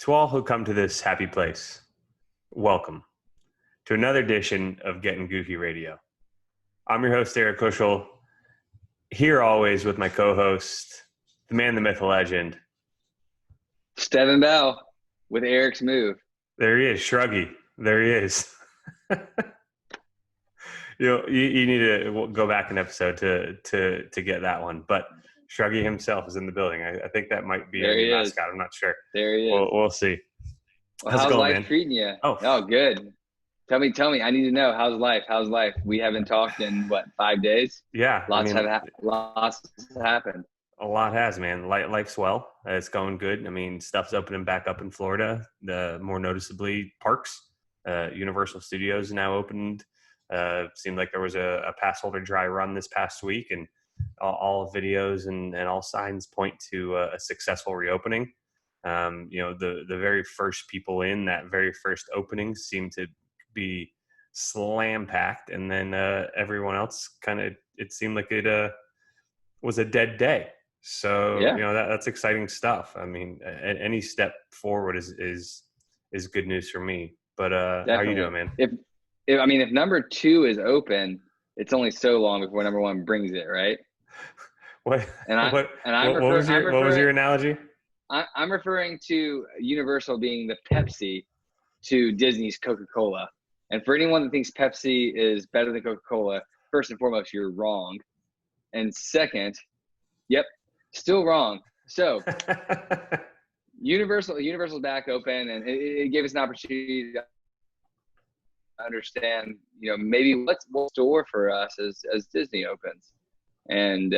To all who come to this happy place, welcome to another edition of Gettin Goofy Radio. I'm your host, Eric Kushel, here always with my co-host, the man, the myth, the legend, Stephen Bell with Eric's move. There he is, Shruggy. There he is. You need to go back an episode to get that one. But Shruggy himself is in the building. I think that might be a mascot. I'm not sure. There he is. We'll see. Well, how's going, life man? treating you? Oh, good. Tell me. I need to know. How's life? We haven't talked in, 5 days? Yeah. Lots has happened. A lot has, man. Life's well. It's going good. I mean, stuff's opening back up in Florida. More noticeably, parks. Universal Studios now opened. Seemed like there was a pass holder dry run this past week, and all videos and all signs point to a successful reopening. The very first people in that very first opening seemed to be slam packed, and then everyone else it seemed like it was a dead day. So yeah. That's exciting stuff. I mean, any step forward is good news for me. But how are you doing, man? If number 2 is open, it's only so long before number 1 brings it, right? What was your analogy? I'm referring to Universal being the Pepsi to Disney's Coca-Cola. And for anyone that thinks Pepsi is better than Coca-Cola, first and foremost, you're wrong. And second, still wrong. So Universal's back open, and it gave us an opportunity to understand, maybe what's in store for us as Disney opens. And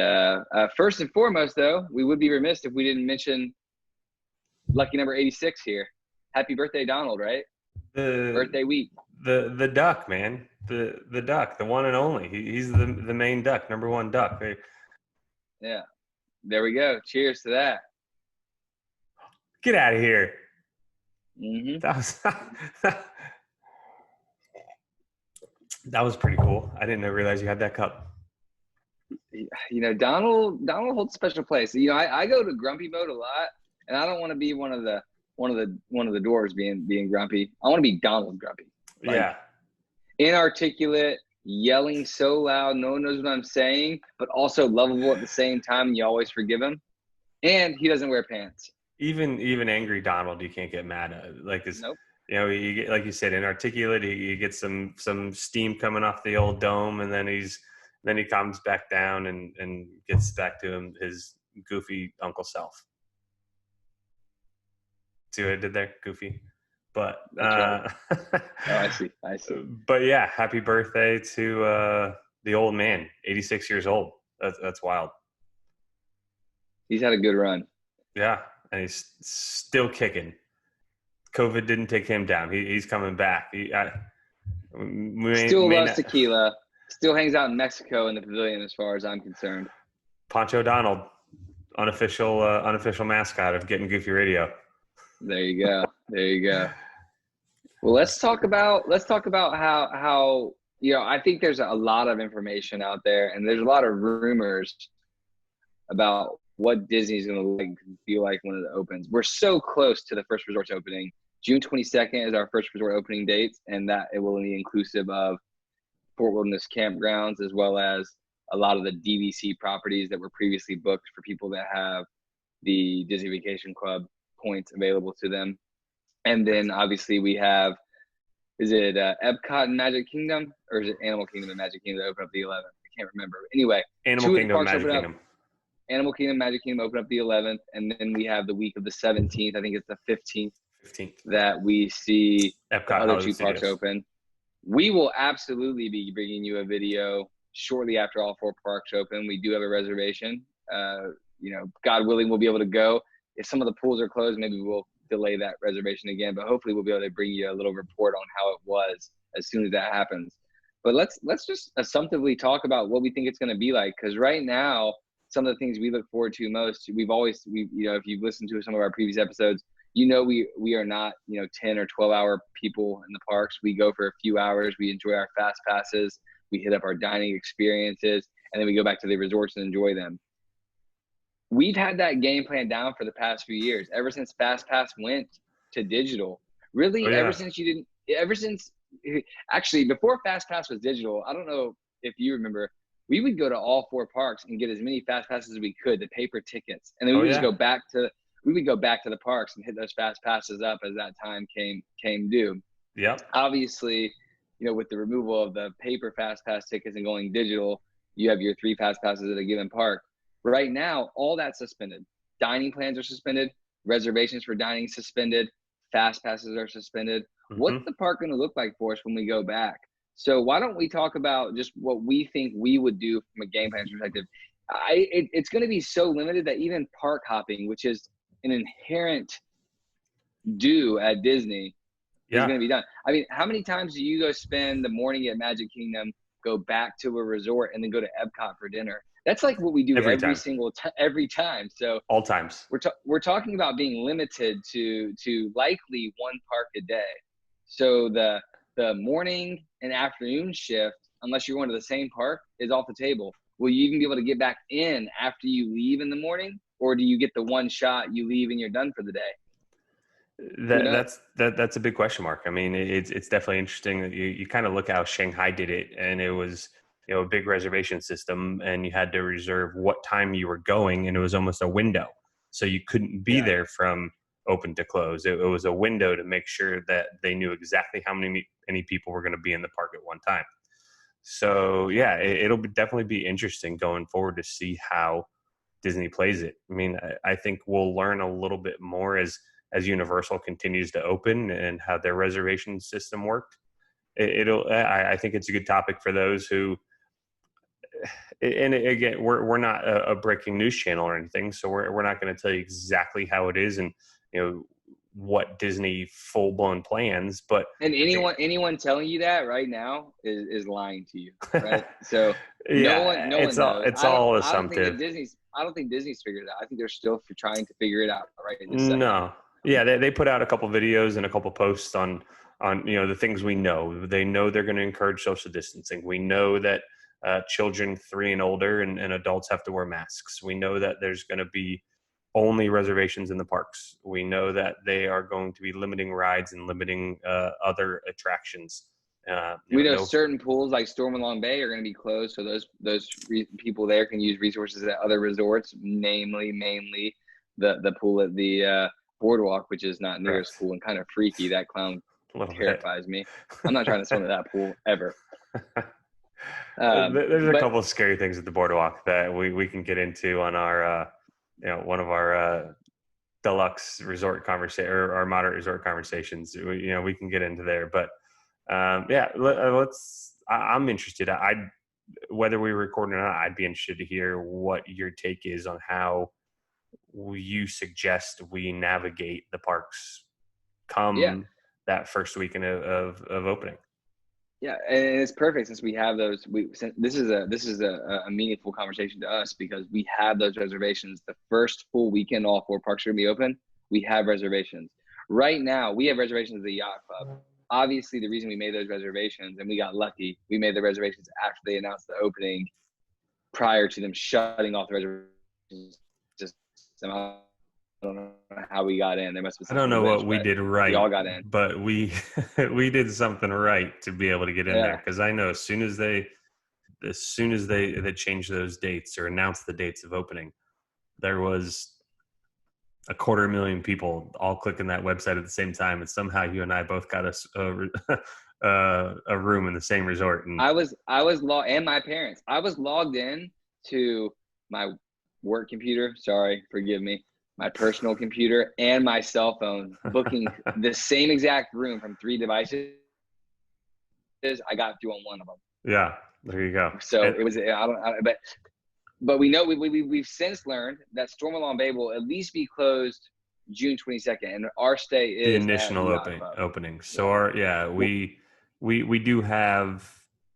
first and foremost, though, we would be remiss if we didn't mention lucky number 86 here. Happy birthday, Donald! Right? Birthday week. The duck, man. The duck, the one and only. He's the main duck, number 1 duck. Yeah. There we go. Cheers to that. Get out of here. Mm-hmm. That was pretty cool. I didn't realize you had that cup. Donald holds a special place. I go to grumpy mode a lot, and I don't want to be one of the dwarves being grumpy. I want to be Donald grumpy. Inarticulate, yelling so loud, no one knows what I'm saying, but also lovable at the same time, and you always forgive him. And he doesn't wear pants. Even angry Donald, you can't get mad at. Nope. You get, like you said, inarticulate. He gets some steam coming off the old dome, and then he comes back down and gets back to his goofy uncle self. See what I did there? Goofy. But right. I see. But yeah, happy birthday to the old man, 86 years old. That's wild. He's had a good run. Yeah, and he's still kicking. COVID didn't take him down. He's coming back. Still loves tequila. Still hangs out in Mexico in the pavilion, as far as I'm concerned. Pancho Donald, unofficial mascot of Gettin Goofy Radio. There you go. Well, let's talk about how I think there's a lot of information out there, and there's a lot of rumors about what Disney's going to feel like when it opens. We're so close to the first resort's opening. June 22nd is our first resort opening date, and that it will be inclusive of Fort Wilderness campgrounds, as well as a lot of the DVC properties that were previously booked for people that have the Disney Vacation Club points available to them. And then obviously we have, is it Epcot and Magic Kingdom, or is it Animal Kingdom and Magic Kingdom that open up the 11th? I can't remember. Anyway, Animal Kingdom, Magic Kingdom. Animal Kingdom, Magic Kingdom open up the 11th, and then we have the week of the 17th. I think it's the 15th that we see Epcot, the other 2 parks open. We will absolutely be bringing you a video shortly after all 4 parks open. We do have a reservation. God willing, we'll be able to go. If some of the pools are closed, maybe we'll delay that reservation again, but hopefully we'll be able to bring you a little report on how it was as soon as that happens. But let's just assumptively talk about what we think it's going to be like, because right now, some of the things we look forward to most, if you've listened to some of our previous episodes, we are not 10 or 12 hour people in the parks. We go for a few hours. We enjoy our fast passes. We hit up our dining experiences, and then we go back to the resorts and enjoy them. We've had that game plan down for the past few years. Ever since Fast Pass went, to digital. Really, Oh, yeah. Actually, before Fast Pass was digital, I don't know if you remember, we would go to all 4 parks and get as many Fast Passes as we could, the paper tickets. And then we would just go back to the parks and hit those Fast Passes up as that time came due. Yep. Obviously, with the removal of the paper Fast Pass tickets and going digital, you have your 3 Fast Passes at a given park. Right now, all that's suspended. Dining plans are suspended. Reservations for dining suspended. Fast Passes are suspended. Mm-hmm. What's the park going to look like for us when we go back? So why don't we talk about just what we think we would do from a game plan perspective? It's going to be so limited that even park hopping, which is an inherent do at Disney, is going to be done. I mean, how many times do you go spend the morning at Magic Kingdom, go back to a resort, and then go to Epcot for dinner? That's like what we do every time. So all times. We're talking about being limited to likely 1 park a day. So the morning and afternoon shift, unless you're going to the same park, is off the table. Will you even be able to get back in after you leave in the morning, or do you get the one shot, you leave and you're done for the day? That's a big question mark. I mean, it's definitely interesting that you kind of look how Shanghai did it, and it was a big reservation system, and you had to reserve what time you were going, and it was almost a window, so you couldn't be there from open to close. It was a window to make sure that they knew exactly how many people were going to be in the park at one time. So yeah, it'll definitely be interesting going forward to see how Disney plays it. I mean, I think we'll learn a little bit more as Universal continues to open and how their reservation system worked. I think it's a good topic for those who, and again, we're not a breaking news channel or anything, so we're not going to tell you exactly how it is and what Disney full blown plans. But anyone telling you that right now is lying to you, right? So no one knows. It's all assumptive. I don't think Disney's figured it out. I think they're still trying to figure it out right in this second. No. Yeah, they put out a couple videos and a couple posts on the things we know. They know they're going to encourage social distancing. We know that children 3 and older and adults have to wear masks. We know that there's going to be only reservations in the parks. We know that they are going to be limiting rides and limiting other attractions. We know certain pools like Storm and Long Bay are going to be closed, so those people there can use resources at other resorts, namely mainly the pool at the Boardwalk, which is not near as cool and kind of freaky. That clown terrifies me. I'm not trying to swim at that pool ever. There's a couple of scary things at the Boardwalk that we can get into on our one of our deluxe resort conversation or our moderate resort conversations. We can get into there, but let's. I'm interested. Whether we record or not, I'd be interested to hear what your take is on how you suggest we navigate the parks come that first weekend of opening. Yeah, and it's perfect since we have those. This is a meaningful conversation to us because we have those reservations. The first full weekend, all 4 parks are going to be open. We have reservations. Right now, we have reservations at the Yacht Club. Obviously, the reason we made those reservations, and we got lucky, we made the reservations after they announced the opening, prior to them shutting off the reservations. I don't know how we got in. There must be. I don't know what we did right. We all got in, but we did something right to be able to get in there. Because I know as soon as they changed those dates or announced the dates of opening, there was 250,000 people all clicking that website at the same time, and somehow you and I both got us a room in the same resort. And I was and my parents. I was logged in to my work computer. Sorry, forgive me. My personal computer and my cell phone, booking the same exact room from 3 devices. I got through on one of them. Yeah, there you go. So it was. But we know we've since learned that Storm and Long Bay will at least be closed June 22nd, and our stay is the initial opening. So we do have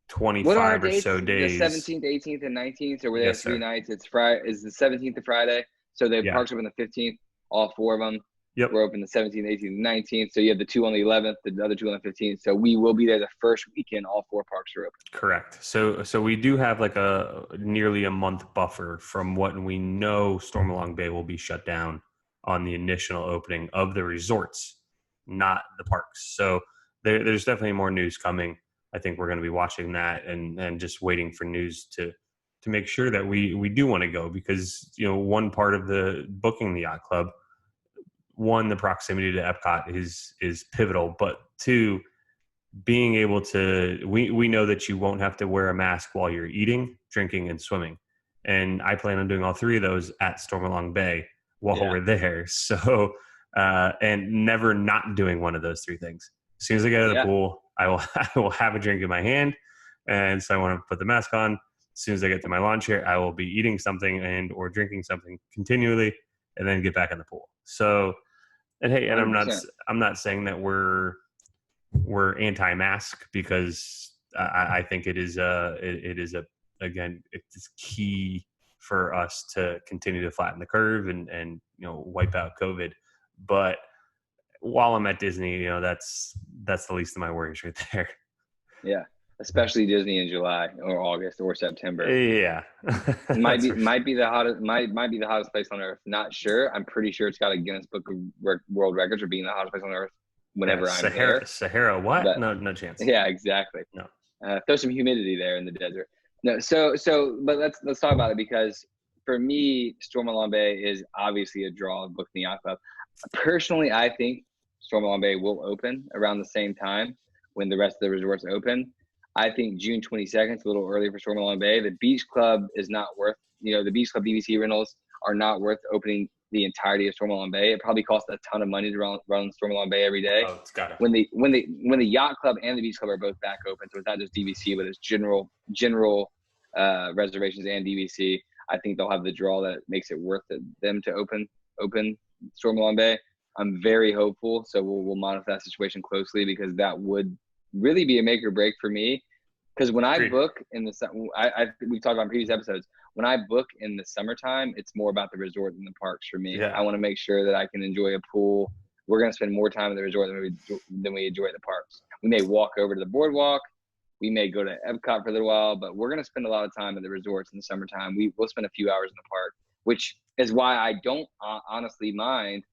25 or so days. The 17th, 18th, and 19th, or were there 3 nights? It's Friday. Is the 17th a Friday? So the parks open the 15th. All 4 of them. Yep. We're open the 17th, 18th, and 19th. So you have the 2 on the 11th, the other 2 on the 15th. So we will be there the first weekend. All 4 parks are open. Correct. So we do have like a nearly a month buffer from what we know Storm and Long Bay will be shut down on the initial opening of the resorts. not the parks. So there's definitely more news coming. I think we're going to be watching that and just waiting for news to make sure that we do want to go, because, you know, one part of the booking the yacht club, one, the proximity to Epcot is pivotal, but two, being able to, we know that you won't have to wear a mask while you're eating, drinking, and swimming. And I plan on doing all three of those at Stormalong Bay while we're there. So, and never not doing one of those three things. As soon as I get out of the pool, I will have a drink in my hand. And so I want to put the mask on. As soon as I get to my lawn chair, I will be eating something and or drinking something continually, and then get back in the pool. So, and hey, and 100%. I'm not saying that we're anti-mask, because I think it's key for us to continue to flatten the curve and you know, wipe out COVID. But while I'm at Disney, you know, that's the least of my worries right there. Yeah, especially Disney in July or August or September. Yeah, might be the hottest place on earth. Not sure. I'm pretty sure it's got a Guinness Book of World Records for being the hottest place on earth. Whenever I'm there. Sahara, what? But, no chance. Yeah, exactly. No. Throw some humidity there in the desert. No, but let's talk about it, because for me, Stormalong Bay is obviously a draw of booking the yacht club. Personally, I think Stormalong Bay will open around the same time when the rest of the resorts open. I think June 22nd is a little early for Stormalong Bay. The Beach Club is not worth, you know, the Beach Club DVC rentals are not worth opening the entirety of Stormalong Bay. It probably costs a ton of money to run Stormalong Bay every day. Oh, it's gotta. When the yacht club and the beach club are both back open, so it's not just DVC, but it's general reservations and DVC. I think they'll have the draw that makes it worth them to open Stormalong Bay. I'm very hopeful, so we'll monitor that situation closely, because that would really be a make or break for me. Because when I book in the we talked about in previous episodes, when I book in the summertime, it's more about the resort than the parks for me. Yeah. I want to make sure that I can enjoy a pool. We're going to spend more time at the resort than we enjoy the parks. We may walk over to the boardwalk. We may go to Epcot for a little while, but we're going to spend a lot of time at the resorts in the summertime. We'll spend a few hours in the park, which is why I don't honestly mind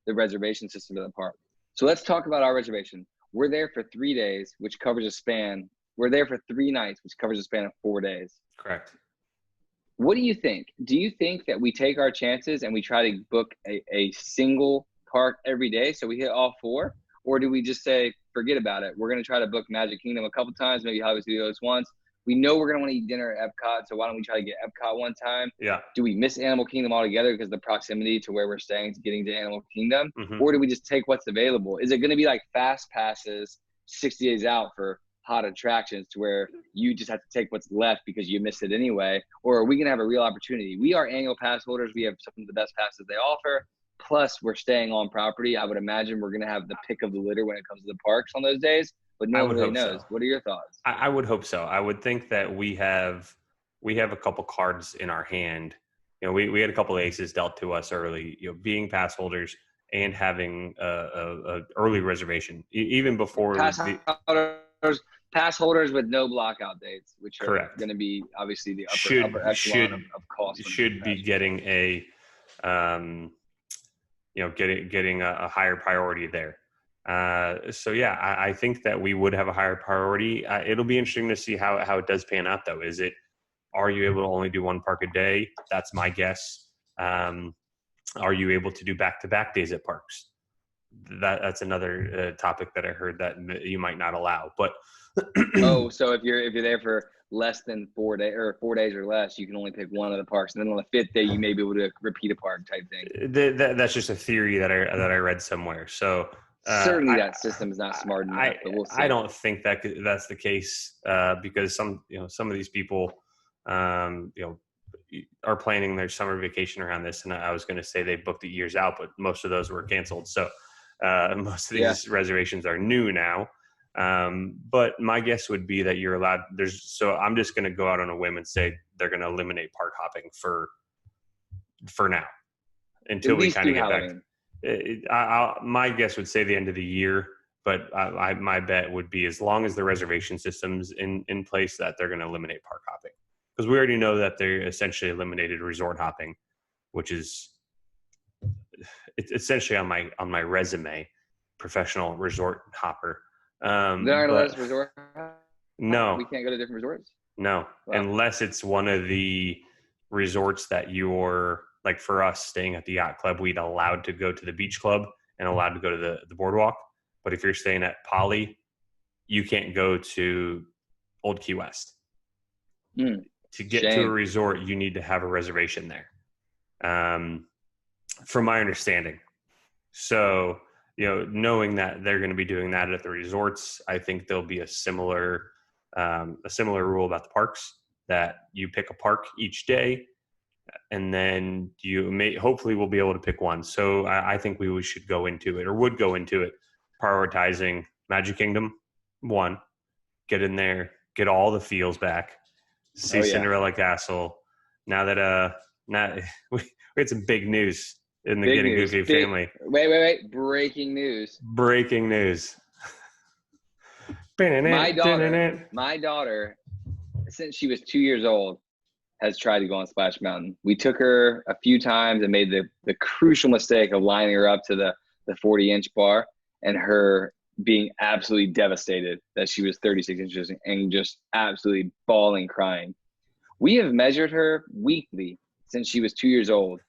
the reservation system of the park. So let's talk about our reservation. We're there for 3 days, which covers a span. We're there for 3 nights, which covers a span of 4 days. Correct. What do you think? Do you think that we take our chances and we try to book a single park every day so we hit all 4? Or do we just say, forget about it? We're going to try to book Magic Kingdom a couple times, maybe Hollywood Studios once. We know we're going to want to eat dinner at Epcot, so why don't we try to get Epcot one time? Yeah. Do we miss Animal Kingdom altogether because of the proximity to where we're staying to getting to Animal Kingdom? Mm-hmm. Or do we just take what's available? Is it going to be like fast passes 60 days out for hot attractions to where you just have to take what's left because you missed it anyway? Or are we going to have a real opportunity? We are annual pass holders. We have some of the best passes they offer. Plus, we're staying on property. I would imagine we're going to have the pick of the litter when it comes to the parks on those days. But no one really knows. So. What are your thoughts? I would hope so. I would think that we have a couple cards in our hand. You know, we had a couple of aces dealt to us early. You know, being pass holders and having a early reservation, even before pass holders with no blockout dates, which are correct. Going to be obviously the upper echelon of cost. Should be getting a getting a higher priority there. So yeah, I think that we would have a higher priority. It'll be interesting to see how it does pan out, though. Are you able to only do one park a day? That's my guess. Are you able to do back-to-back days at parks? That's another topic that I heard that you might not allow. But so if you're there for less than 4 days or 4 days or less, you can only pick one of the parks, and then on the 5th day you may be able to repeat a park type thing. That's just a theory that I read somewhere. So. Certainly, that system is not smart enough. But we'll see. I don't think that's the case because some of these people, are planning their summer vacation around this. And I was going to say they booked it years out, but most of those were canceled. So most of these reservations are new now. But my guess would be that you're allowed. So I'm just going to go out on a whim and say they're going to eliminate park hopping for now until we kind of get back. My guess would say the end of the year, but my bet would be as long as the reservation system's in place that they're going to eliminate park hopping, because we already know that they essentially eliminated resort hopping, which is it's essentially on my resume. professional resort hopper. They're not gonna let us resort. No, we can't go to different resorts. No, wow. Unless it's one of the resorts that you're like, for us staying at the yacht club, we'd allowed to go to the beach club and allowed to go to the boardwalk. But if you're staying at Poly, you can't go to Old Key West. To get to a resort, you need to have a reservation there, from my understanding. So, knowing that they're going to be doing that at the resorts, I think there'll be a similar rule about the parks, that you pick a park each day, and then hopefully we'll be able to pick one. So I think we should go into it, or would go into it, prioritizing Magic Kingdom, one, get in there, get all the feels back, see Cinderella Castle. Now that we had some big news in the Gettin Goofy family. Wait! Breaking news! My daughter, since she was 2 years old, has tried to go on Splash Mountain. We took her a few times and made the crucial mistake of lining her up to the 40-inch bar, and her being absolutely devastated that she was 36 inches and just absolutely bawling, crying. We have measured her weekly since she was 2 years old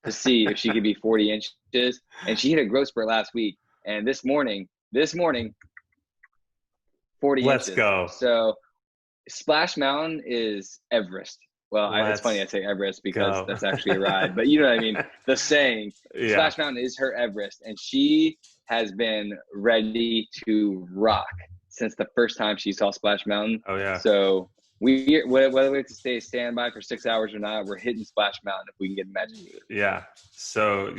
to see if she could be 40 inches. And she hit a growth spurt last week. And this morning, 40 inches. Let's go. So Splash Mountain is Everest. Well, it's funny I say Everest because that's actually a ride. But you know what I mean? The saying, Splash Mountain is her Everest. And she has been ready to rock since the first time she saw Splash Mountain. Oh, yeah. So whether we have to stay standby for 6 hours or not, we're hitting Splash Mountain if we can get Magic Kingdom. Yeah. So,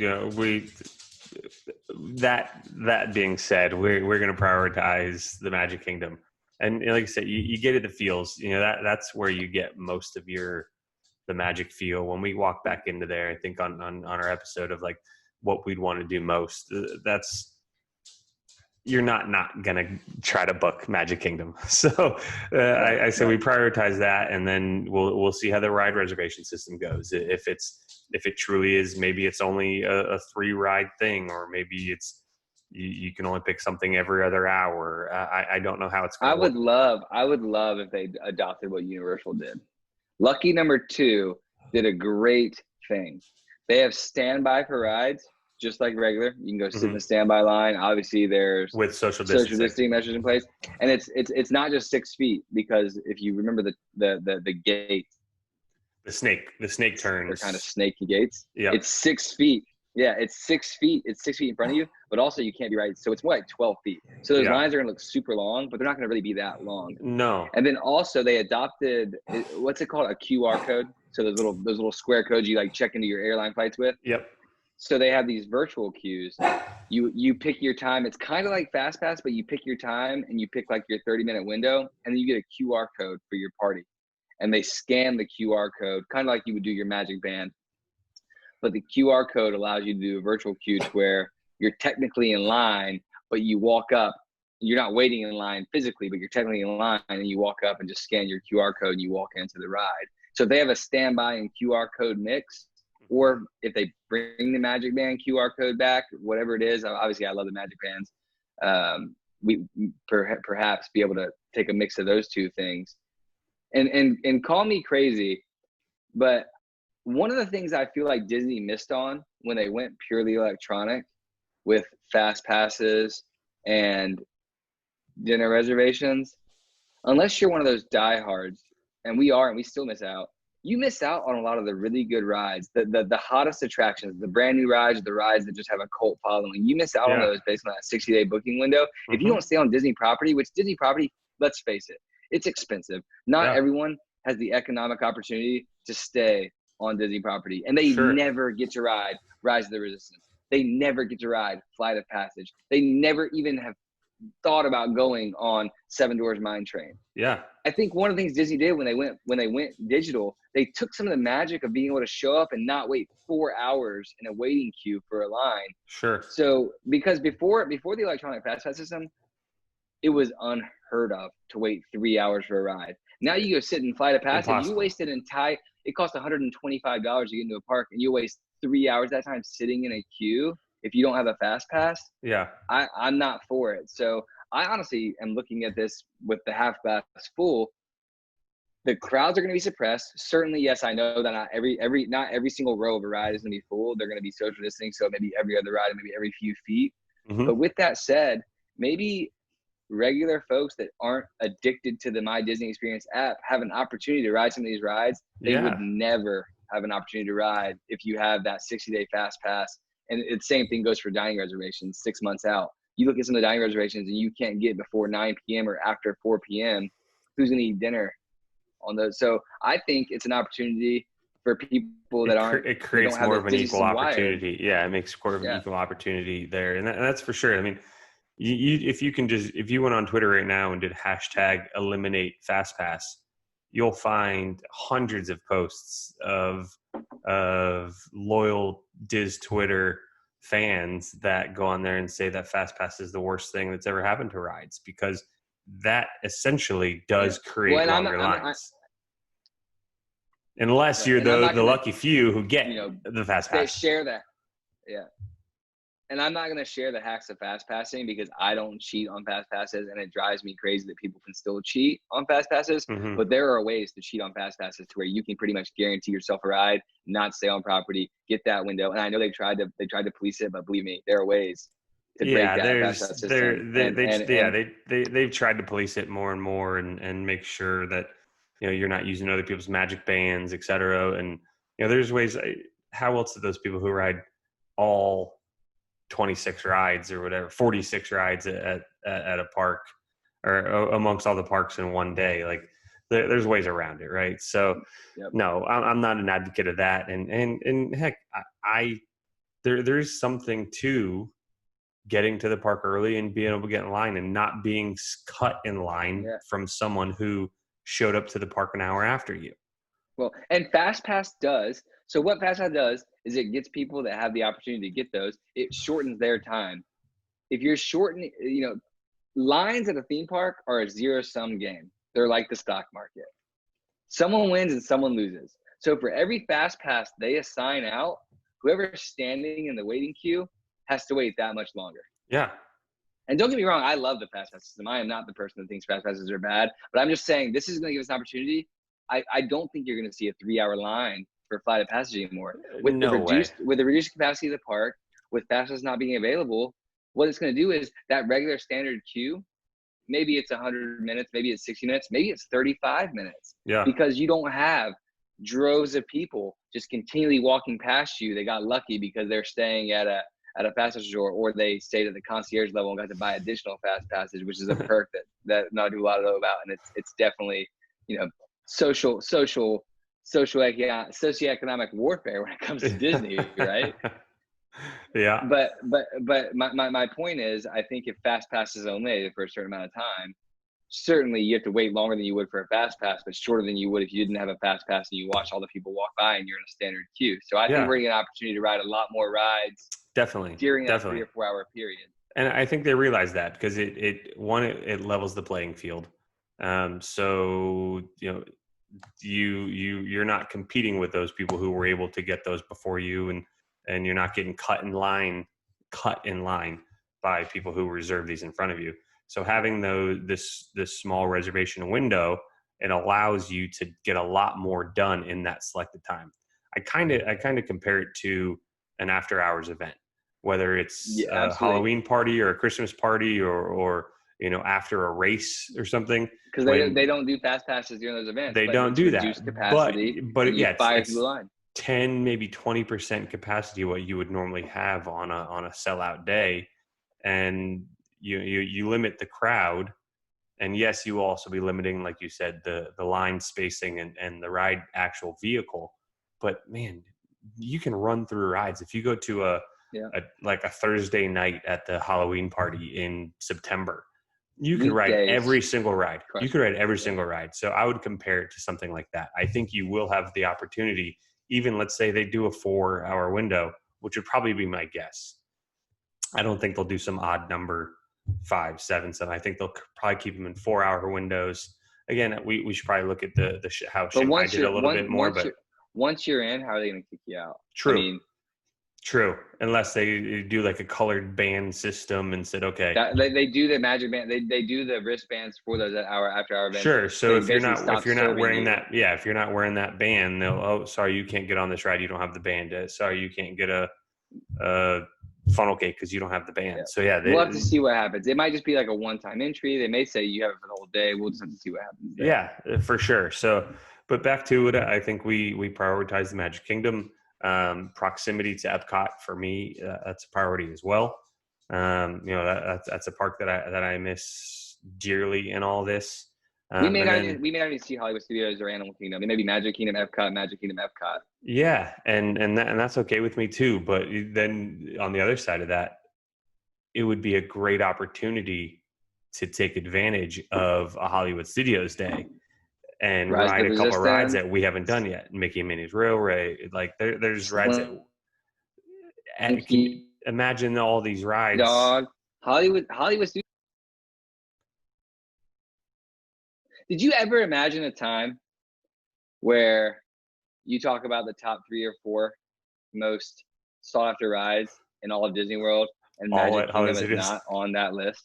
that being said, we're going to prioritize the Magic Kingdom. And like I said, you get it, the feels, that's where you get most of the magic feel. When we walk back into there, I think on our episode of like what we'd want to do most, you're not going to try to book Magic Kingdom. So I say we prioritize that, and then we'll see how the ride reservation system goes. If it truly is, maybe it's only a 3 ride thing, or maybe it's, you can only pick something every other hour. I don't know how it's going to work. I would love if they adopted what Universal did. Lucky number 2 did a great thing. They have standby for rides, just like regular. You can go sit in the standby line. Obviously, there's with social distancing measures in place, and it's not just 6 feet, because if you remember the gate, the snake turns. They're kind of snaky gates. Yeah, it's 6 feet. Yeah, it's 6 feet. It's 6 feet in front of you, but also you can't be right. So it's more like 12 feet. So those lines are going to look super long, but they're not going to really be that long. No. And then also they adopted, what's it called? A QR code. So those little square codes you like check into your airline flights with. Yep. So they have these virtual queues. You pick your time. It's kind of like FastPass, but you pick your time and you pick like your 30-minute window, and then you get a QR code for your party. And they scan the QR code, kind of like you would do your Magic Band. But the QR code allows you to do a virtual queue where you're technically in line, but you walk up. You're not waiting in line physically, but you're technically in line, and you walk up and just scan your QR code and you walk into the ride. So if they have a standby and QR code mix, or if they bring the Magic Band QR code back, whatever it is, obviously I love the Magic Bands. We perhaps be able to take a mix of those two things. And call me crazy, but one of the things I feel like Disney missed on when they went purely electronic with fast passes and dinner reservations, unless you're one of those diehards, and we still miss out. You miss out on a lot of the really good rides, the hottest attractions, the brand new rides, the rides that just have a cult following. You miss out on those based on that 60-day booking window. Mm-hmm. If you don't stay on Disney property, which Disney property, let's face it, it's expensive. Not everyone has the economic opportunity to stay on Disney property, and they never get to ride Rise of the Resistance. They never get to ride Flight of Passage. They never even have thought about going on Seven Dwarfs Mine Train. Yeah, I think one of the things Disney did when they went digital, they took some of the magic of being able to show up and not wait 4 hours in a waiting queue for a line. Sure. So because before the electronic fast pass system, it was unheard of to wait 3 hours for a ride. Now you go sit in Flight of Passage, you waste it costs $125 to get into a park, and you waste 3 hours that time sitting in a queue. if you don't have a fast pass, Yeah. I'm not for it. So I honestly am looking at this with the half pass full. The crowds are going to be suppressed. Certainly, yes, I know that not every single row of a ride is going to be full. They're going to be social distancing, so maybe every other ride, maybe every few feet. Mm-hmm. But with that said, maybe regular folks that aren't addicted to the My Disney Experience app have an opportunity to ride some of these rides they would never have an opportunity to ride if you have that 60-day fast pass. And the same thing goes for dining reservations 6 months out. You look at some of the dining reservations and you can't get before 9 p.m. or after 4 p.m. Who's going to eat dinner on those? So I think it's an opportunity for people that aren't. It creates more of an equal opportunity. Yeah, it makes more of an equal opportunity there, and that's for sure. I mean, if you went on Twitter right now and did hashtag eliminate FastPass, you'll find hundreds of posts of loyal Diz Twitter fans that go on there and say that FastPass is the worst thing that's ever happened to rides, because that essentially does create longer lines. Unless you're the lucky few who get the fast pass. They share that. Yeah. And I'm not going to share the hacks of fast passing because I don't cheat on fast passes, and it drives me crazy that people can still cheat on fast passes. Mm-hmm. But there are ways to cheat on fast passes to where you can pretty much guarantee yourself a ride, not stay on property, get that window. And I know they've tried to police it, but believe me, there are ways to break that fast pass system. They've tried to police it more and more and make sure that you're not using other people's magic bands, et cetera. And there's ways. How else do those people who ride all 26 rides or whatever, 46 rides at a park or amongst all the parks in one day, like there's ways around it, right? So no, I'm not an advocate of that. And heck, there's something to getting to the park early and being able to get in line and not being cut in line from someone who showed up to the park an hour after you. Well, and FastPass does. So what FastPass does is it gets people that have the opportunity to get those. It shortens their time. If you're shortening, lines at a theme park are a zero-sum game. They're like the stock market. Someone wins and someone loses. So for every FastPass they assign out, whoever's standing in the waiting queue has to wait that much longer. Yeah. And don't get me wrong, I love the FastPass system. I am not the person that thinks FastPasses are bad, but I'm just saying this is going to give us an opportunity. I don't think you're going to see a 3-hour line for Flight of Passage anymore. With the reduced capacity of the park, with FastPass not being available, what it's going to do is that regular standard queue, maybe it's 100 minutes, maybe it's 60 minutes, maybe it's 35 minutes. Yeah. Because you don't have droves of people just continually walking past you. They got lucky because they're staying at a fast pass resort, or they stayed at the concierge level and got to buy additional fast passage, which is a perk that not do a lot of know about. And it's definitely, socioeconomic warfare when it comes to Disney, right? Yeah. But my point is, I think if fast pass is only for a certain amount of time, certainly you have to wait longer than you would for a fast pass, but shorter than you would if you didn't have a fast pass and you watch all the people walk by and you're in a standard queue. So I think we're getting an opportunity to ride a lot more rides during that 3 or 4 hour period. And I think they realize that because it levels the playing field. So you're not competing with those people who were able to get those before you, and you're not getting cut in line by people who reserve these in front of you. So having this small reservation window, it allows you to get a lot more done in that selected time. I kind of compare it to an after hours event, whether it's a Halloween party or a Christmas party or after a race or something. Because they don't do fast passes during those events. They don't do that. Capacity, but it's the line. 10, maybe 20% capacity, what you would normally have on a sellout day. And you limit the crowd. And yes, you will also be limiting, like you said, the line spacing and the ride actual vehicle. But man, you can run through rides. If you go to a Thursday night at the Halloween party in September, you can ride every single ride. You can ride every single ride. So I would compare it to something like that. I think you will have the opportunity, even let's say they do a 4-hour window, which would probably be my guess. I don't think they'll do some odd number 5, 7, 7. I think they'll probably keep them in 4-hour windows. Again, we should probably look at how Shanghai did a little bit more. But once you're in, how are they going to kick you out? True. I mean, True, unless they do like a colored band system and said, okay, They do the magic band. They do the wristbands for those after hour events. sure. So They if you're basically not stop wearing serving that, yeah, if you're not wearing that band, they'll, oh, sorry, you can't get on this ride. You don't have the band. Sorry, you can't get a funnel cake because you don't have the band. Yeah. So yeah, We'll have to see what happens. It might just be like a one-time entry. They may say you have it for the whole day. We'll just have to see what happens there. Yeah, for sure. So, but back to it, I think we prioritize the Magic Kingdom. Proximity to Epcot for me, that's a priority as well. That's a park that I miss dearly in all this. We may not even see Hollywood Studios or Animal Kingdom. It may be Magic Kingdom, Epcot, Magic Kingdom, Epcot. Yeah, and that's okay with me too. But then on the other side of that, it would be a great opportunity to take advantage of a Hollywood Studios day and ride a couple of rides that we haven't done yet. Mickey and Minnie's Railway, like there's rides that. And can you imagine all these rides? Dog, Hollywood Studios. Did you ever imagine a time where you talk about the top 3 or 4 most sought after rides in all of Disney World, and Magic Kingdom is not on that list?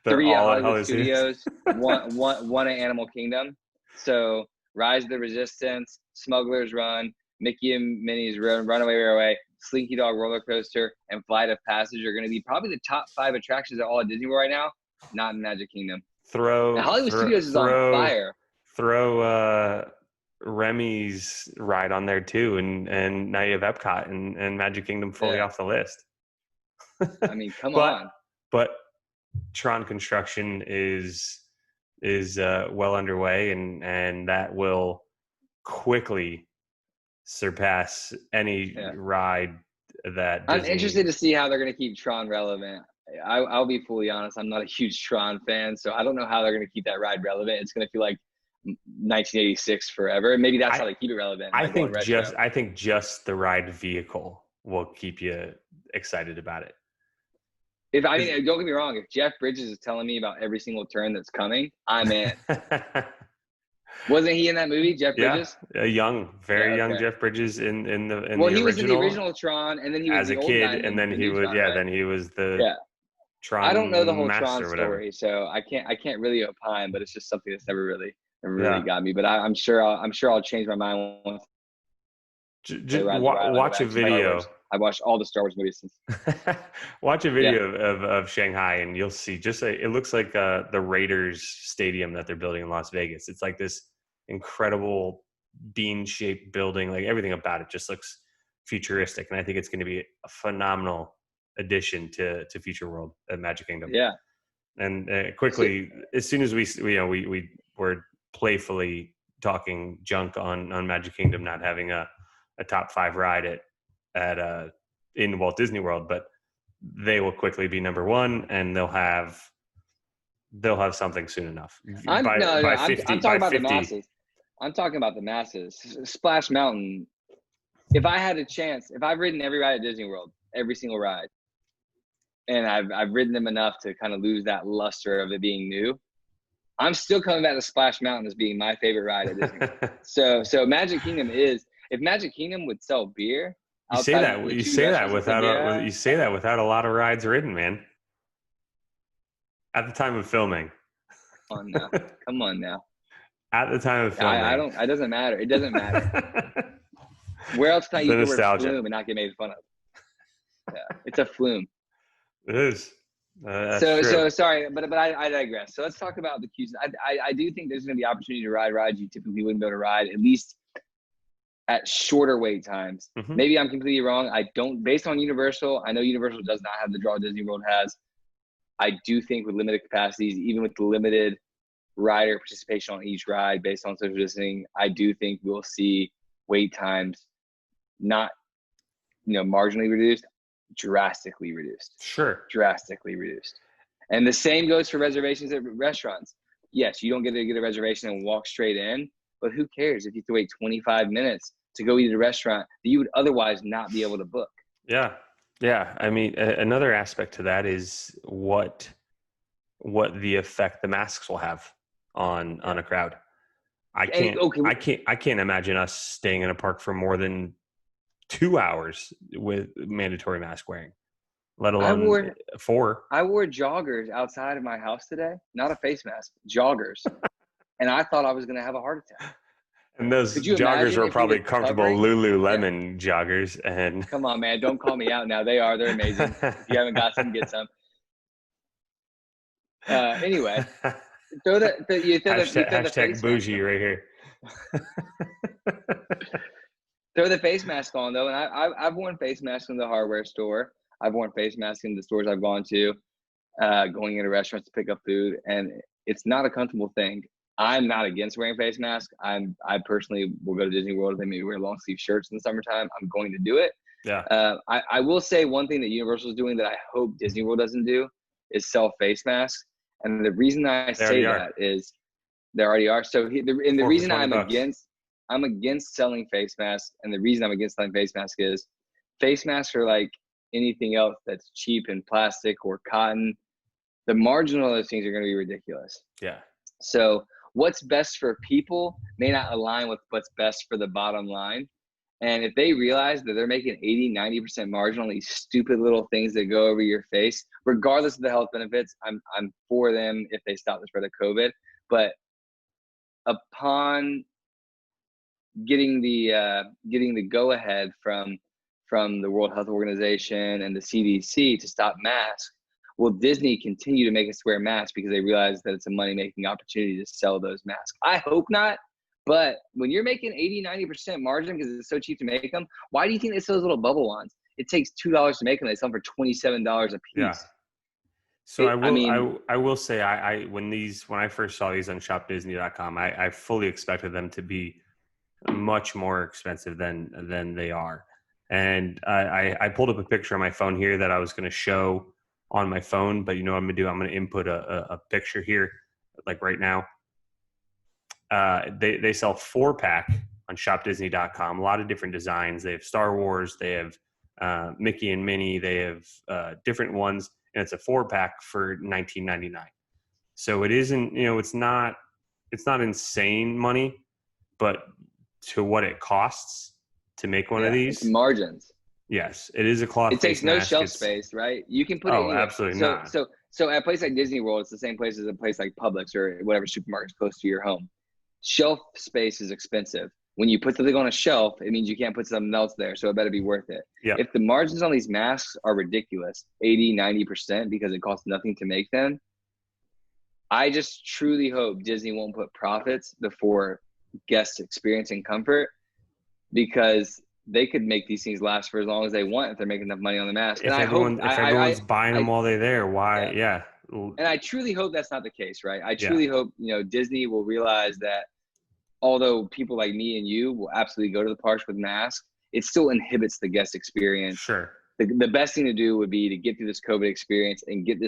They're 3 at all Hollywood Studios, one at Animal Kingdom. So Rise of the Resistance, Smuggler's Run, Mickey and Minnie's Runaway Railway, Slinky Dog Roller Coaster, and Flight of Passage are going to be probably the top 5 attractions at all at Disney World right now, not in Magic Kingdom. Hollywood Studios is on fire. Throw Remy's ride on there too, and now you have Epcot and Magic Kingdom fully off the list. I mean, come on. But Tron construction is well underway, and that will quickly surpass any ride that Disney... I'm interested to see how they're going to keep Tron relevant. I'll be fully honest. I'm not a huge Tron fan, so I don't know how they're going to keep that ride relevant. It's going to feel like 1986 forever. Maybe that's how they keep it relevant. I think just the ride vehicle will keep you excited about it. Don't get me wrong. If Jeff Bridges is telling me about every single turn that's coming, I'm in. Wasn't he in that movie, Jeff Bridges? Yeah, very young Jeff Bridges in the well, he was in the original Tron, and then he was as a kid, and then he was then he was the Tron. I don't know the whole Tron story, so I can't really opine. But it's just something that's never really got me. But I'm sure I'll change my mind once. Just watch a video. I watched all the Star Wars movies since. Watch a video of Shanghai, and you'll see it looks like the Raiders stadium that they're building in Las Vegas. It's like this incredible bean-shaped building. Like everything about it just looks futuristic, and I think it's going to be a phenomenal addition to Future World at Magic Kingdom. Yeah, and quickly, as soon as we were playfully talking junk on Magic Kingdom not having a top 5 ride in Walt Disney World, but they will quickly be number 1, and they'll have something soon enough. I'm talking about the masses. I'm talking about the masses. Splash Mountain. If I had a chance, if I've ridden every ride at Disney World, every single ride, and I've ridden them enough to kind of lose that luster of it being new, I'm still coming back to Splash Mountain as being my favorite ride at Disney World. So Magic Kingdom is. If Magic Kingdom would sell beer, you say that without a lot of rides ridden, man. At the time of filming. Come on now. At the time of filming. It doesn't matter. It doesn't matter. Where else can I use the word flume and not get made fun of? Yeah, it's a flume. It is. So sorry, but I digress. So let's talk about the queues. I do think there's going to be opportunity to ride rides you typically wouldn't be able to ride, at least at shorter wait times. Mm-hmm. Maybe I'm completely wrong. I don't, based on Universal, I know Universal does not have the draw Disney World has. I do think with limited capacities, even with the limited rider participation on each ride based on social distancing, I do think we'll see wait times not, marginally reduced, drastically reduced. Sure. Drastically reduced. And the same goes for reservations at restaurants. Yes, you don't get to get a reservation and walk straight in, but who cares if you have to wait 25 minutes to go eat at a restaurant that you would otherwise not be able to book? Yeah. Yeah. I mean, another aspect to that is what the effect the masks will have on a crowd. I can't imagine us staying in a park for more than 2 hours with mandatory mask wearing, let I alone wore 4. I wore joggers outside of my house today, not a face mask, joggers, and I thought I was going to have a heart attack. And those Could you joggers imagine were if we probably were comfortable covering? Yeah. Lululemon joggers. And Come on, man, don't call me out now. They're amazing. If you haven't got some, get some. Anyway, you throw the hashtag face mask bougie on. right here. Throw the face mask on though, and I've worn face masks in the hardware store. I've worn face masks in the stores I've gone to, going into restaurants to pick up food, and it's not a comfortable thing. I'm not against wearing face masks. I personally will go to Disney World if they maybe wear long sleeve shirts in the summertime. I'm going to do it. Yeah. I will say one thing that Universal is doing that I hope Disney World doesn't do is sell face masks. And the reason I say that is they already are. So the reason I'm against selling face masks, and the reason I'm against selling face masks is face masks are like anything else that's cheap and plastic or cotton. The margin of those things are going to be ridiculous. Yeah. So what's best for people may not align with what's best for the bottom line. And if they realize that they're making 80-90% margin on these stupid little things that go over your face, regardless of the health benefits, I'm for them if they stop the spread of COVID. But upon getting the go ahead from the World Health Organization and the CDC to stop masks, will Disney continue to make us wear masks because they realize that it's a money making opportunity to sell those masks? I hope not. But when you're making 80-90% margin because it's so cheap to make them, why do you think they sell those little bubble ones? It takes $2 to make them. They sell them for $27 a piece. Yeah. So I will say when I first saw these on shopdisney.com, I fully expected them to be much more expensive than they are. And I pulled up a picture on my phone here that I was going to show on my phone, but you know what I'm going to do? I'm going to input a picture here, like right now. They sell 4-pack on shopdisney.com, a lot of different designs. They have Star Wars, they have Mickey and Minnie, they have different ones, and it's a 4-pack for $19.99. So it isn't, it's not insane money, but to what it costs to make one of these, it's margins. Yes, it is a cloth. It takes no shelf space, right? You can put it anywhere. Absolutely not. So at a place like Disney World, it's the same place as a place like Publix or whatever supermarket's close to your home. Shelf space is expensive. When you put something on a shelf, it means you can't put something else there, so it better be worth it. Yep. If the margins on these masks are ridiculous, 80-90%, because it costs nothing to make them, I just truly hope Disney won't put profits before guest experience and comfort, because they could make these things last for as long as they want if they're making enough money on the mask. If everyone's buying them while they're there, why? Yeah. And I truly hope that's not the case, right? I truly hope, Disney will realize that although people like me and you will absolutely go to the parks with masks, it still inhibits the guest experience. Sure. The best thing to do would be to get through this COVID experience and get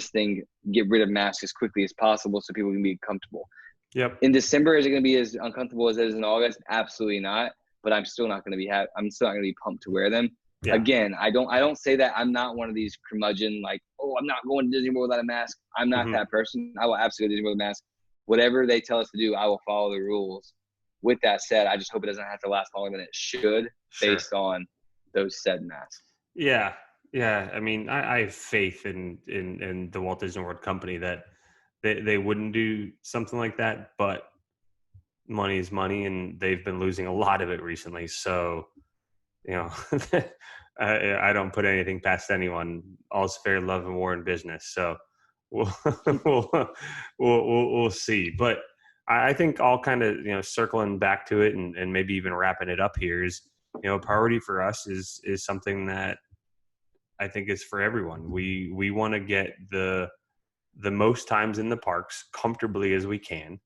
rid of masks as quickly as possible so people can be comfortable. Yep. In December, is it going to be as uncomfortable as it is in August? Absolutely not. But I'm still not going to be pumped to wear them. Yeah. Again, I don't say that. I'm not one of these curmudgeon, like, oh, I'm not going to Disney World without a mask. I'm not that person. I will absolutely go to Disney World with a mask. Whatever they tell us to do, I will follow the rules. With that said, I just hope it doesn't have to last longer than it should based on those said masks. Yeah. Yeah. I mean, I have faith in the Walt Disney World Company that they wouldn't do something like that, but money is money, and they've been losing a lot of it recently. So, I don't put anything past anyone. All's fair, love, and war in business. So we'll see. But I think all kind of, circling back to it and maybe even wrapping it up here is, priority for us is something that I think is for everyone. We want to get the most times in the parks comfortably as we can.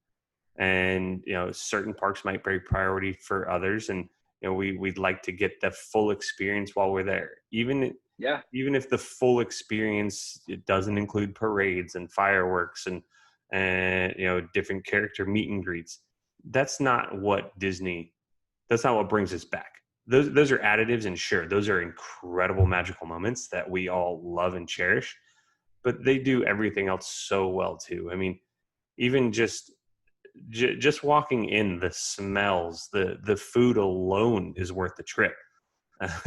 And, certain parks might be priority for others. And, we'd like to get the full experience while we're there. Even if the full experience, it doesn't include parades and fireworks and different character meet and greets. That's not what brings us back. Those are additives, and sure, those are incredible magical moments that we all love and cherish, but they do everything else so well too. I mean, even just walking in, the smells, the food alone is worth the trip.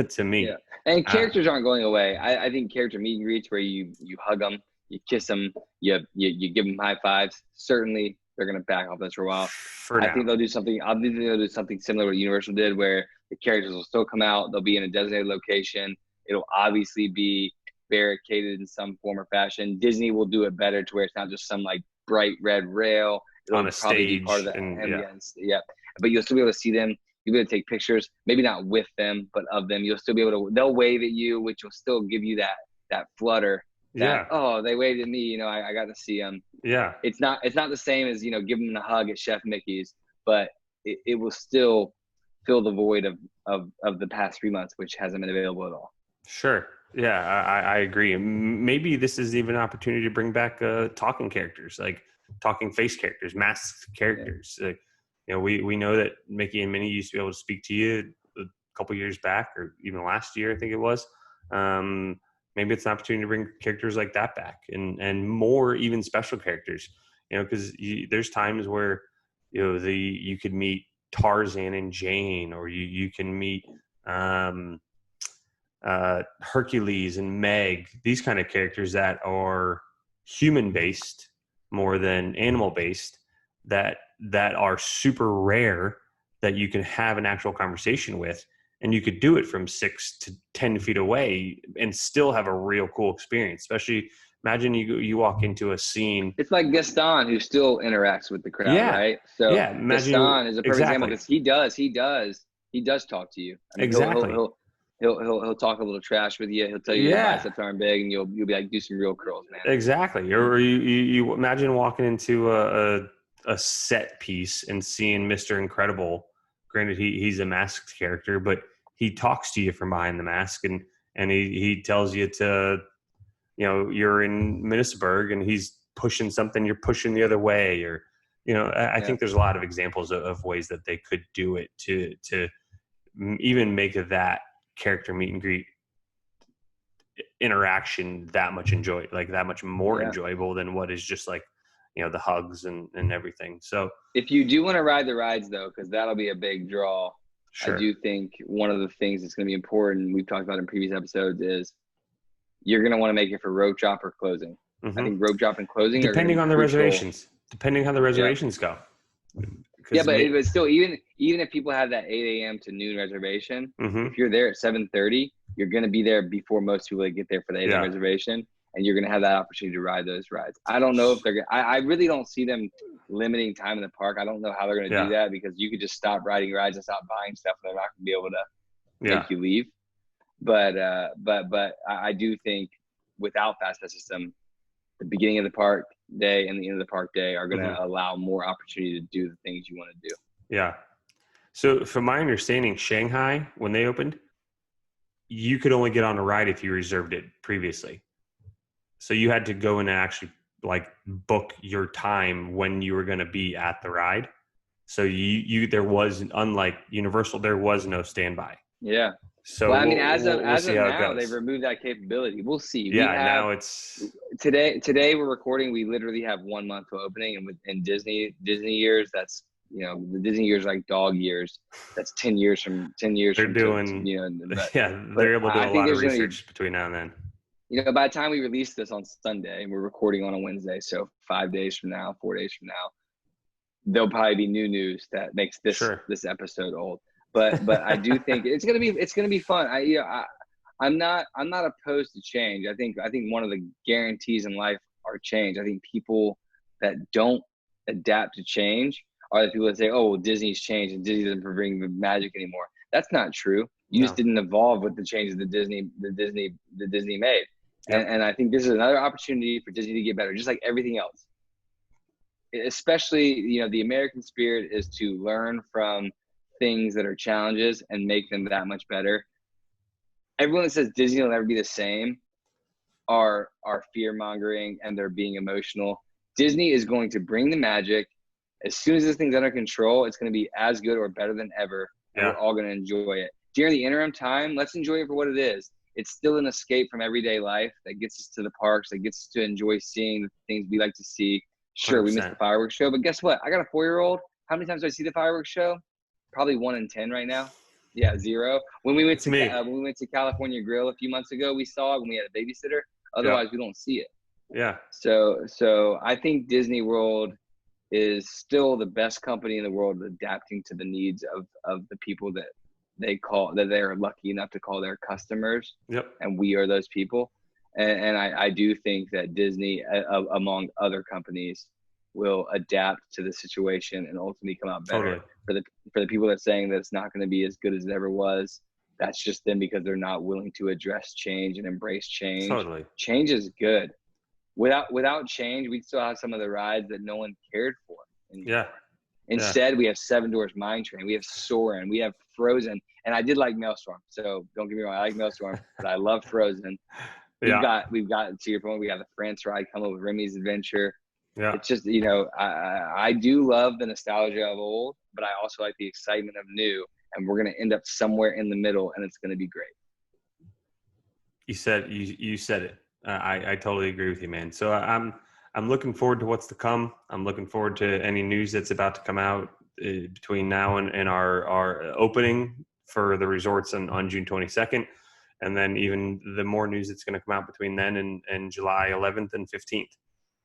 to me. Yeah, and characters aren't going away. I think character meet and greets where you hug them, you kiss them, you give them high fives. Certainly, they're going to back off this for a while. For I now. think they'll do something. I think they'll do something similar to what Universal did, where the characters will still come out. They'll be in a designated location. It'll obviously be barricaded in some form or fashion. Disney will do it better to where it's not just some like bright red rail. It'll On a probably be stage part of the and ambience. Yeah, but you'll still be able to see them. You'll be able to take pictures, maybe not with them, but of them. You'll still be able to, they'll wave at you, which will still give you that flutter. That, oh, they waved at me, you know, I got to see them. Yeah. It's not the same as, you know, giving them a hug at Chef Mickey's, but it will still fill the void of the past 3 months, which hasn't been available at all. Sure. Yeah, I agree. Maybe this is even an opportunity to bring back talking characters, like talking face characters, masked characters. Yeah. You know, we know that Mickey and Minnie used to be able to speak to you a couple years back, or even last year, I think it was. Maybe it's an opportunity to bring characters like that back, and more even special characters. You know, because there's times where you could meet Tarzan and Jane, or you can meet Hercules and Meg. These kind of characters that are human based more than animal based. That are super rare, that you can have an actual conversation with, and you could do it from 6 to 10 feet away and still have a real cool experience. Especially, imagine you walk into a scene. It's like Gaston, who still interacts with the crowd, right? So yeah, Gaston is a perfect example, because he does talk to you. I mean, exactly. He'll talk a little trash with you. He'll tell you your biceps aren't big, and you'll be like, do some real curls, man. Exactly. Or you imagine walking into a set piece and seeing Mr. Incredible. Granted, he's a masked character, but he talks to you from behind the mask, and he tells you to, you know, you're in Minnesburg and he's pushing something, you're pushing the other way, or, you know, I think there's a lot of examples of ways that they could do it to even make that character meet and greet interaction that much that much more enjoyable than what is just like, you know, the hugs and everything. So if you do want to ride the rides, though, because that'll be a big draw, sure. I do think one of the things that's going to be important, we've talked about in previous episodes, is you're going to want to make it for rope drop or closing. Mm-hmm. I think rope drop and closing depending on the reservations. Depending how the reservations go. Yeah, but still, even if people have that 8 a.m. to noon reservation, if you're there at 7:30, you're going to be there before most people that get there for the 8 a.m. reservation, and you're going to have that opportunity to ride those rides. I don't know if they're going to – I really don't see them limiting time in the park. I don't know how they're going to do that, because you could just stop riding rides and stop buying stuff, and they're not going to be able to make you leave. But I do think without Fast Pass system, the beginning of the park day and the end of the park day are going to allow more opportunity to do the things you want to do. Yeah. So from my understanding, Shanghai, when they opened, you could only get on a ride if you reserved it previously. So you had to go in and actually like book your time when you were going to be at the ride. So there was, unlike Universal, there was no standby. Yeah. So well, I mean, as of now, they've removed that capability. We'll see. Now it's today we're recording. We literally have 1 month to opening, and in Disney years, that's, you know, the Disney years are like dog years. That's 10 years from. They're doing, they're able to do a lot of research between now and then. You know, by the time we release this on Sunday, we're recording on a Wednesday, so 5 days from now, 4 days from now, there'll probably be new news that makes this episode old. But I do think it's gonna be fun. I'm not opposed to change. I think one of the guarantees in life are change. I think people that don't adapt to change are the people that say, "Oh, well, Disney's changed and Disney doesn't bring the magic anymore." That's not true. You just didn't evolve with the changes that Disney made. Yep. And I think this is another opportunity for Disney to get better, just like everything else. Especially, you know, the American spirit is to learn from things that are challenges and make them that much better. Everyone that says Disney will never be the same are fear mongering, and they're being emotional. Disney is going to bring the magic. As soon as this thing's under control, it's going to be as good or better than ever. And we're all going to enjoy it. During the interim time, let's enjoy it for what it is. It's still an escape from everyday life that gets us to the parks, that gets us to enjoy seeing the things we like to see. Sure, 100%. We missed the fireworks show, but guess what? I got a 4-year-old. How many times do I see the fireworks show? Probably 1 in 10 right now. Yeah, zero. When we went It's to me. when we went to California Grill a few months ago, we saw it when we had a babysitter. Otherwise, we don't see it. Yeah. So I think Disney World is still the best company in the world adapting to the needs of the people that they're lucky enough to call their customers. Yep. And we are those people. And I do think that Disney, among other companies, will adapt to the situation and ultimately come out better. Totally. For the people that are saying that it's not going to be as good as it ever was, that's just them because they're not willing to address change and embrace change. Totally. Change is good. Without change, we'd still have some of the rides that no one cared for anymore. Yeah. Instead, we have Seven Dwarfs Mine Train, we have Soarin', we have Frozen, and I did like Maelstrom. So don't get me wrong, I like Maelstrom, but I love Frozen. We've got to your point, we got the France ride come up with Remy's Adventure. Yeah. It's just, I do love the nostalgia of old, but I also like the excitement of new, and we're going to end up somewhere in the middle, and it's going to be great. You said it. I totally agree with you, man. So I'm looking forward to what's to come. I'm looking forward to any news that's about to come out between now and our opening for the resorts on June 22nd. And then even the more news that's going to come out between then and July 11th and 15th.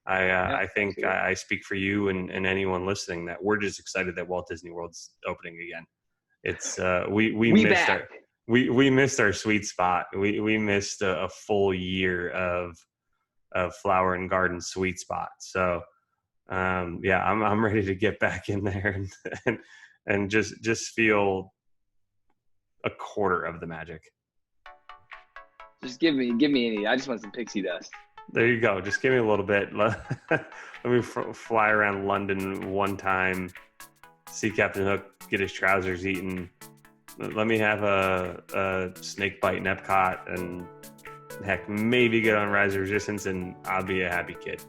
I think I speak for you and anyone listening that we're just excited that Walt Disney World's opening again. It's we missed our sweet spot. We missed a full year of Flower and Garden sweet spot. So I'm ready to get back in there and just feel a quarter of the magic. Just give me any. I just want some pixie dust. There you go. Just give me a little bit. Let me fly around London one time, see Captain Hook get his trousers eaten. Let me have a snake bite in Epcot, and heck, maybe get on Rise of Resistance, and I'll be a happy kid.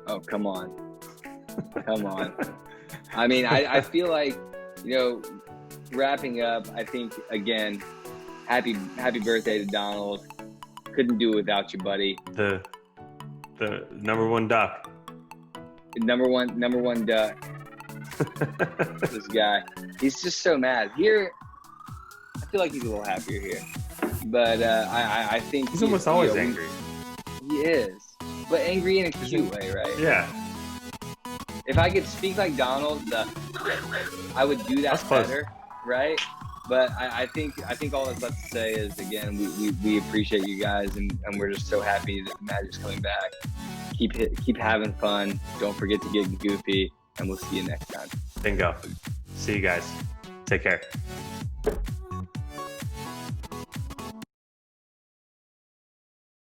Oh, come on. Come on. I mean, I feel like, wrapping up, I think, again, happy birthday to Donald. Couldn't do it without you, buddy. The number one duck. Number one duck. This guy. He's just so mad. Here, I feel like he's a little happier here. But I think he's almost always angry. He is. But angry in a cute way, right? Yeah. If I could speak like Donald, I would do that better, right? But I think all that's left to say is, again, we appreciate you guys, and we're just so happy that the Magic's coming back. Keep having fun. Don't forget to get goofy, and we'll see you next time. Bingo. See you guys. Take care.